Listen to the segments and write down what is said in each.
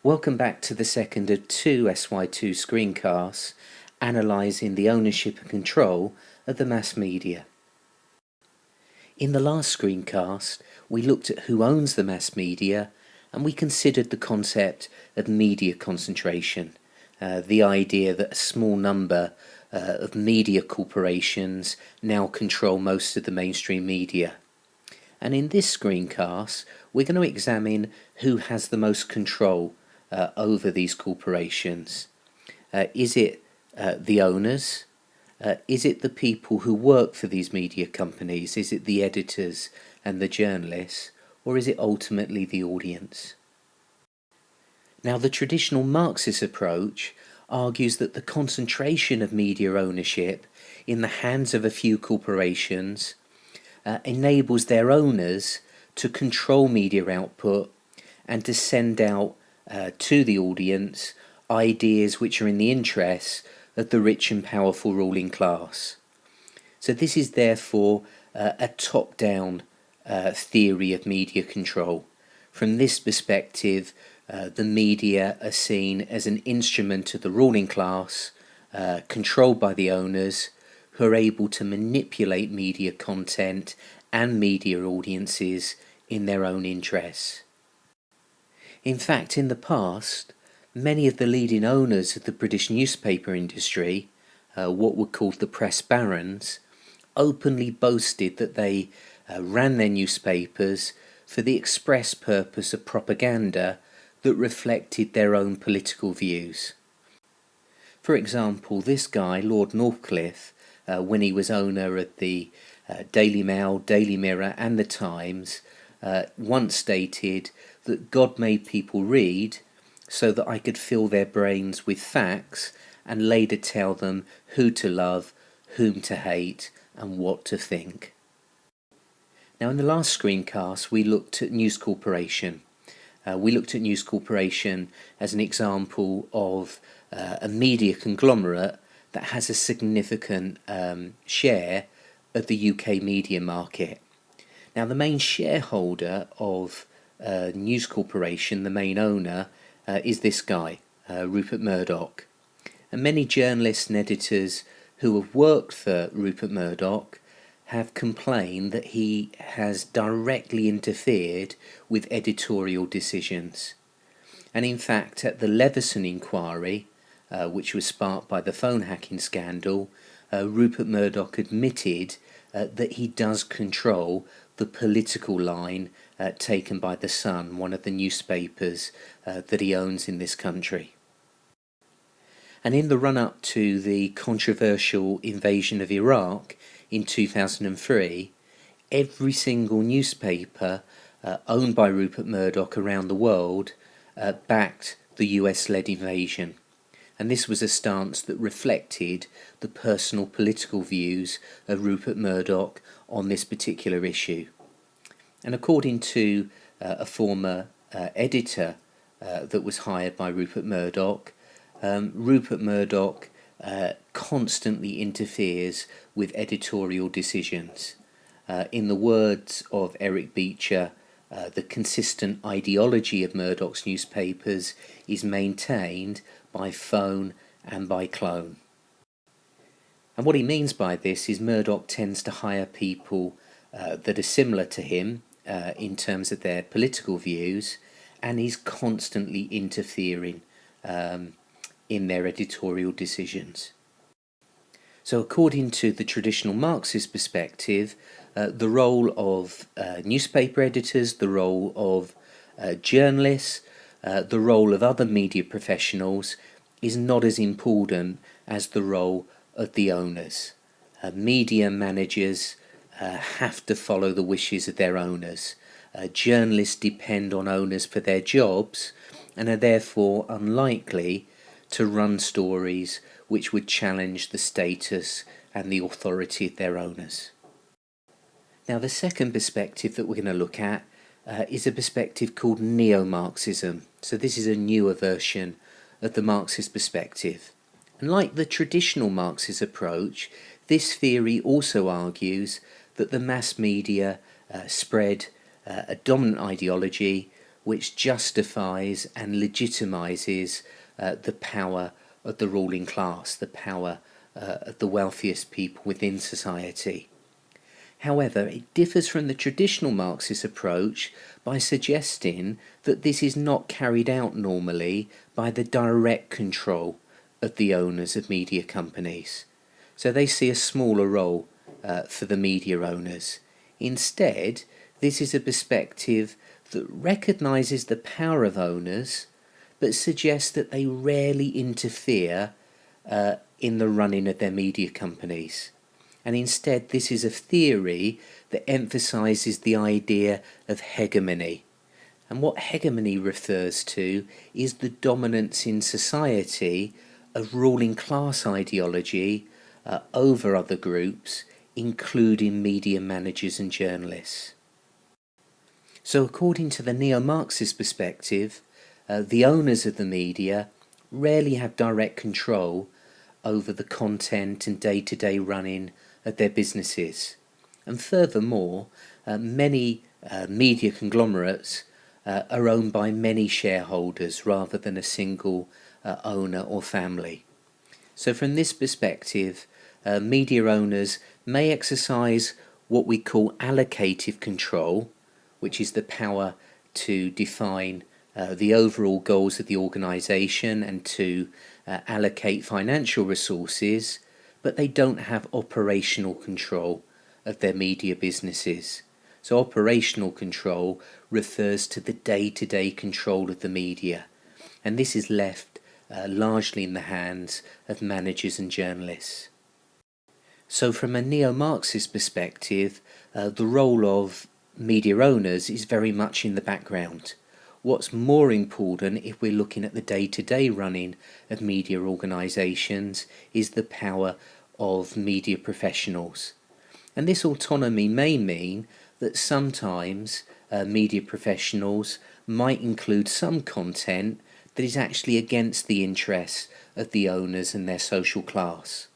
Welcome back to the second of two SY2 screencasts analysing the ownership and control of the mass media. In the last screencast, we looked at who owns the mass media and we considered the concept of media concentration, the idea that a small number of media corporations now control most of the mainstream media. And in this screencast, we're going to examine who has the most control over these corporations. Is it the owners? Is it the people who work for these media companies? Is it the editors and the journalists? Or is it ultimately the audience? Now, the traditional Marxist approach argues that the concentration of media ownership in the hands of a few corporations enables their owners to control media output and to send out to the audience ideas which are in the interests of the rich and powerful ruling class. So this is therefore a top-down theory of media control. From this perspective, the media are seen as an instrument of the ruling class, controlled by the owners, who are able to manipulate media content and media audiences in their own interests. In fact, in the past, many of the leading owners of the British newspaper industry, what were called the press barons, openly boasted that they ran their newspapers for the express purpose of propaganda that reflected their own political views. For example, this guy, Lord Northcliffe, when he was owner of the Daily Mail, Daily Mirror and the Times, once stated that God made people read so that I could fill their brains with facts and later tell them who to love, whom to hate and what to think. Now, in the last screencast we looked at News Corporation. We looked at News Corporation as an example of a media conglomerate that has a significant share of the UK media market. Now, the main shareholder of News Corporation, the main owner, is this guy, Rupert Murdoch. And many journalists and editors who have worked for Rupert Murdoch have complained that he has directly interfered with editorial decisions. And in fact, at the Leveson inquiry, which was sparked by the phone hacking scandal, Rupert Murdoch admitted that he does control the political line taken by The Sun, one of the newspapers that he owns in this country. And in the run-up to the controversial invasion of Iraq in 2003, every single newspaper owned by Rupert Murdoch around the world backed the US-led invasion. And this was a stance that reflected the personal political views of Rupert Murdoch on this particular issue. And according to a former editor that was hired by Rupert Murdoch, Rupert Murdoch constantly interferes with editorial decisions. In the words of Eric Beecher, the consistent ideology of Murdoch's newspapers is maintained by phone and by clone. And what he means by this is Murdoch tends to hire people that are similar to him in terms of their political views, and he's constantly interfering in their editorial decisions. So according to the traditional Marxist perspective, the role of newspaper editors, the role of journalists, the role of other media professionals is not as important as the role of the owners. Media managers have to follow the wishes of their owners. Journalists depend on owners for their jobs and are therefore unlikely to run stories which would challenge the status and the authority of their owners. Now, the second perspective that we're going to look at is a perspective called Neo-Marxism. So this is a newer version of the Marxist perspective. And like the traditional Marxist approach, this theory also argues that the mass media spread a dominant ideology which justifies and legitimizes the power of the ruling class, the power of the wealthiest people within society. However, it differs from the traditional Marxist approach by suggesting that this is not carried out normally by the direct control of the owners of media companies. So they see a smaller role for the media owners. Instead, this is a perspective that recognises the power of owners, but suggests that they rarely interfere in the running of their media companies. And instead, this is a theory that emphasises the idea of hegemony. And what hegemony refers to is the dominance in society of ruling class ideology over other groups, including media managers and journalists. So according to the Neo-Marxist perspective, the owners of the media rarely have direct control over the content and day-to-day running of their businesses. And furthermore, many media conglomerates are owned by many shareholders rather than a single owner or family. So from this perspective, media owners may exercise what we call allocative control, which is the power to define the overall goals of the organisation and to allocate financial resources, but they don't have operational control of their media businesses. So operational control refers to the day-to-day control of the media, and this is left largely in the hands of managers and journalists. So from a neo-Marxist perspective, the role of media owners is very much in the background. What's more important, if we're looking at the day-to-day running of media organisations, is the power of media professionals. And this autonomy may mean that sometimes media professionals might include some content that is actually against the interests of the owners and their social class.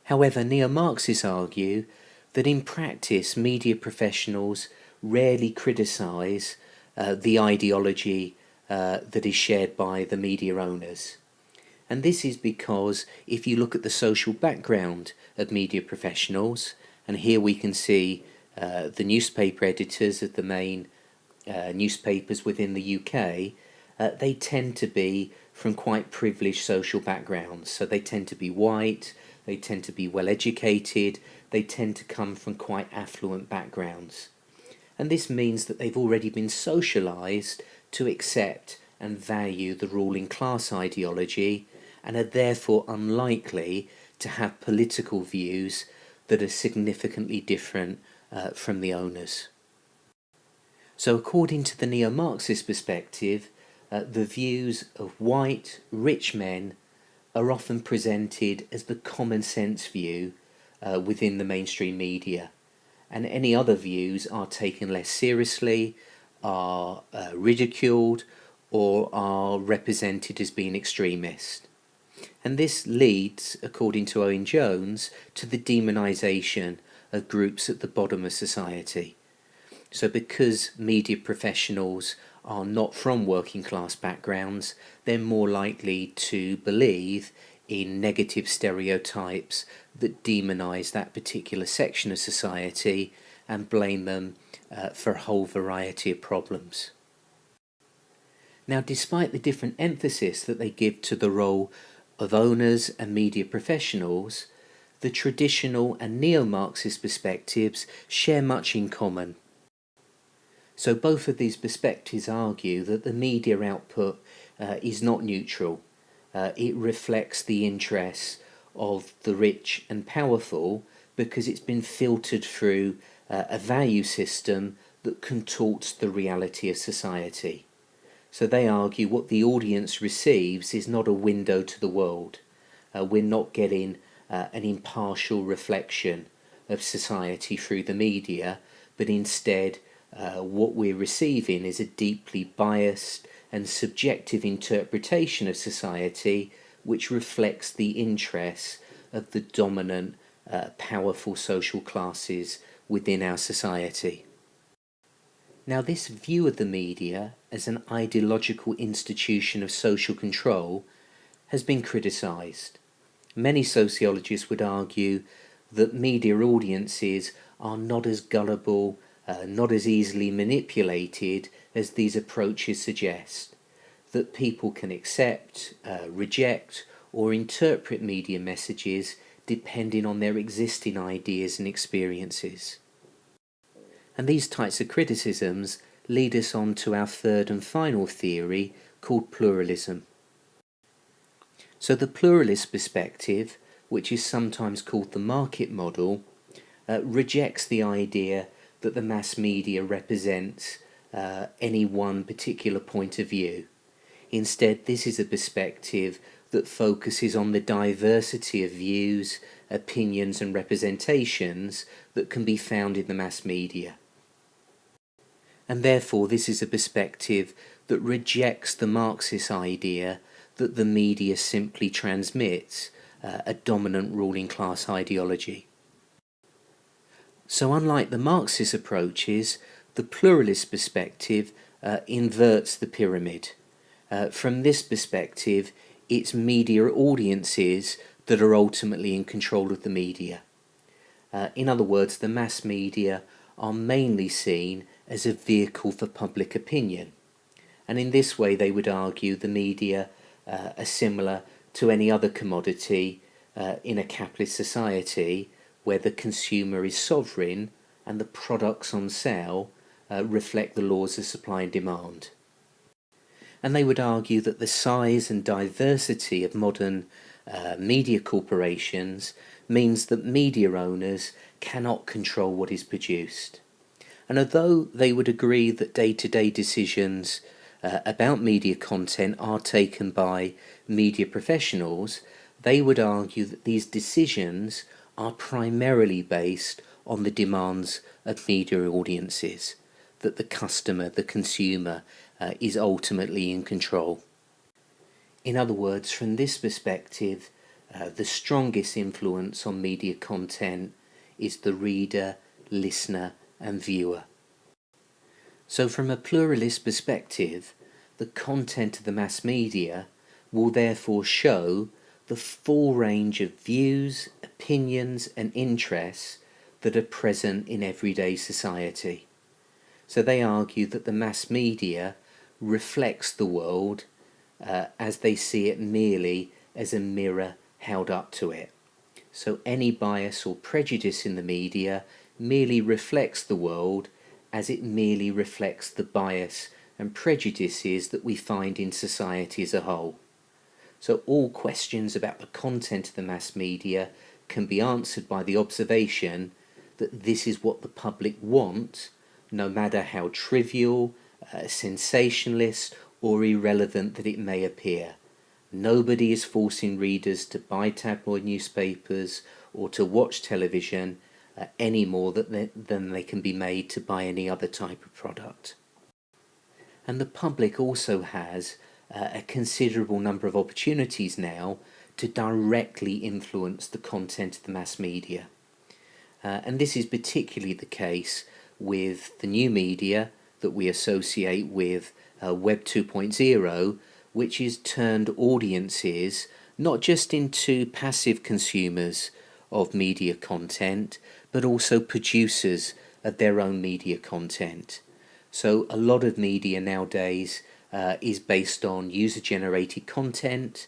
However, neo-Marxists argue that in practice media professionals rarely criticise the ideology that is shared by the media owners. And this is because if you look at the social background of media professionals, and here we can see the newspaper editors of the main newspapers within the UK, they tend to be from quite privileged social backgrounds. So they tend to be white, they tend to be well educated, they tend to come from quite affluent backgrounds. And this means that they've already been socialised to accept and value the ruling class ideology, and are therefore unlikely to have political views that are significantly different from the owners. So according to the neo-Marxist perspective, the views of white, rich men are often presented as the common sense view within the mainstream media, and any other views are taken less seriously, are ridiculed, or are represented as being extremist. And this leads, according to Owen Jones, to the demonisation of groups at the bottom of society. So because media professionals are not from working class backgrounds, they're more likely to believe in negative stereotypes that demonise that particular section of society and blame them for a whole variety of problems. Now, despite the different emphasis that they give to the role of owners and media professionals, the traditional and neo-Marxist perspectives share much in common. So both of these perspectives argue that the media output is not neutral. It reflects the interests of the rich and powerful because it's been filtered through a value system that contorts the reality of society. So they argue what the audience receives is not a window to the world. We're not getting an impartial reflection of society through the media, but instead what we're receiving is a deeply biased and subjective interpretation of society which reflects the interests of the dominant, powerful social classes within our society. Now, this view of the media as an ideological institution of social control has been criticised. Many sociologists would argue that media audiences are not as gullible, not as easily manipulated as these approaches suggest, that people can accept, reject, or interpret media messages depending on their existing ideas and experiences. And these types of criticisms lead us on to our third and final theory called pluralism. So the pluralist perspective, which is sometimes called the market model, rejects the idea that the mass media represents any one particular point of view. Instead, this is a perspective that focuses on the diversity of views, opinions and representations that can be found in the mass media. And therefore this is a perspective that rejects the Marxist idea that the media simply transmits a dominant ruling class ideology. So unlike the Marxist approaches, the pluralist perspective inverts the pyramid. From this perspective, it's media audiences that are ultimately in control of the media. In other words, the mass media are mainly seen as a vehicle for public opinion. And in this way they would argue the media are similar to any other commodity in a capitalist society where the consumer is sovereign and the products on sale reflect the laws of supply and demand. And they would argue that the size and diversity of modern media corporations means that media owners cannot control what is produced. And although they would agree that day-to-day decisions about media content are taken by media professionals, they would argue that these decisions are primarily based on the demands of media audiences, that the customer, the consumer, is ultimately in control. In other words, from this perspective, the strongest influence on media content is the reader, listener and viewer. So from a pluralist perspective, the content of the mass media will therefore show the full range of views, opinions and interests that are present in everyday society. So they argue that the mass media reflects the world as they see it merely as a mirror held up to it. So any bias or prejudice in the media merely reflects the world as it merely reflects the bias and prejudices that we find in society as a whole. So all questions about the content of the mass media can be answered by the observation that this is what the public want, no matter how trivial, sensationalist or irrelevant that it may appear. Nobody is forcing readers to buy tabloid newspapers or to watch television any more than they can be made to buy any other type of product. And the public also has a considerable number of opportunities now to directly influence the content of the mass media. And this is particularly the case with the new media that we associate with Web 2.0, which is turned audiences not just into passive consumers of media content, but also producers of their own media content. So a lot of media nowadays is based on user-generated content,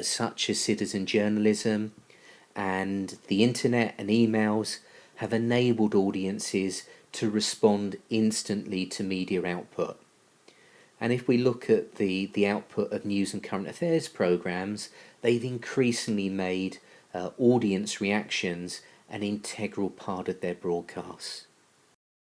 such as citizen journalism, and the internet and emails have enabled audiences to respond instantly to media output. And if we look at the output of news and current affairs programs, they've increasingly made audience reactions an integral part of their broadcasts.